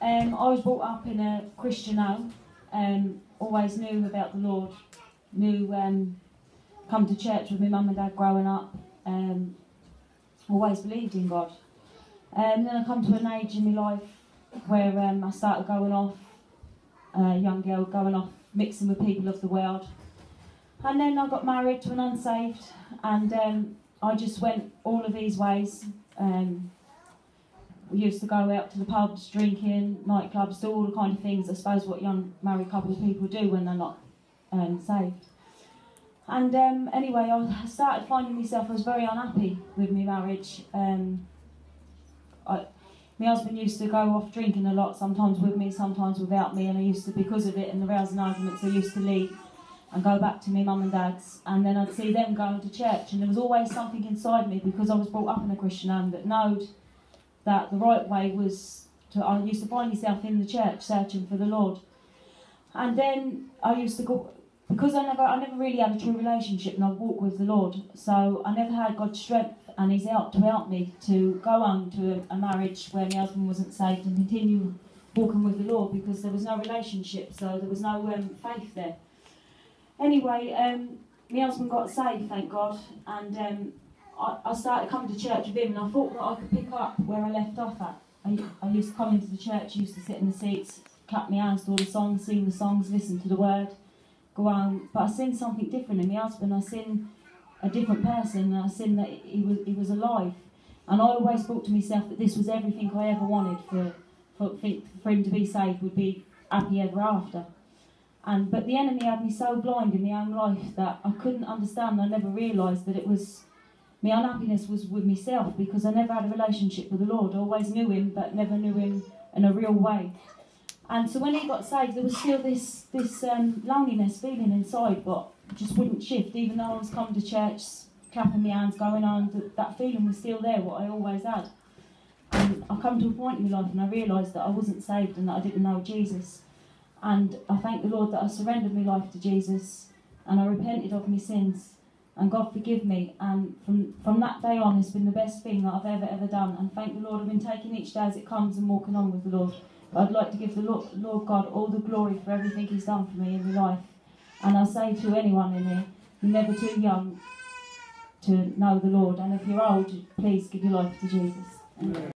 I was brought up in a Christian home. Always knew about the Lord. Knew come to church with my mum and dad growing up. Always believed in God. Then I come to an age in my life where I started going off, a young girl going off, mixing with people of the world. And then I got married to an unsaved, and I just went all of these ways. We used to go out to the pubs, drinking, nightclubs, do all the kind of things, I suppose, what young married couples people do when they're not saved. And anyway, I started finding myself, I was very unhappy with my marriage. My husband used to go off drinking a lot, sometimes with me, sometimes without me, and I used to, because of it and the rousing arguments, I used to leave and go back to my mum and dad's, and then I'd see them going to church, and there was always something inside me, because I was brought up in a Christian home, that knowed that the right way was to, I used to find myself in the church searching for the Lord. And then I used to go, because I never really had a true relationship and I walked with the Lord, so I never had God's strength and His help to help me to go on to a marriage where my husband wasn't saved and continue walking with the Lord, because there was no relationship, so there was no faith there. Anyway, my husband got saved, thank God, and I started coming to church with him, and I thought that I could pick up where I left off at. I used to come into the church, used to sit in the seats, clap my hands to all the songs, sing the songs, listen to the word, go on. But I seen something different in my husband. I seen a different person, and I seen that he was alive. And I always thought to myself that this was everything I ever wanted for him to be saved, would be happy ever after. But the enemy had me so blind in my own life that I couldn't understand. I never realised that it was, my unhappiness was with myself, because I never had a relationship with the Lord. I always knew Him, but never knew Him in a real way. And so when he got saved, there was still this loneliness feeling inside, but just wouldn't shift. Even though I was coming to church, clapping my hands, going on, that feeling was still there, what I always had. And I come to a point in my life and I realised that I wasn't saved and that I didn't know Jesus. And I thank the Lord that I surrendered my life to Jesus, and I repented of my sins. And God forgive me, and from that day on, it's been the best thing that I've ever done. And thank the Lord, I've been taking each day as it comes and walking on with the Lord. But I'd like to give the Lord God all the glory for everything He's done for me in my life. And I say to anyone in here, you're never too young to know the Lord. And if you're old, please give your life to Jesus. Amen.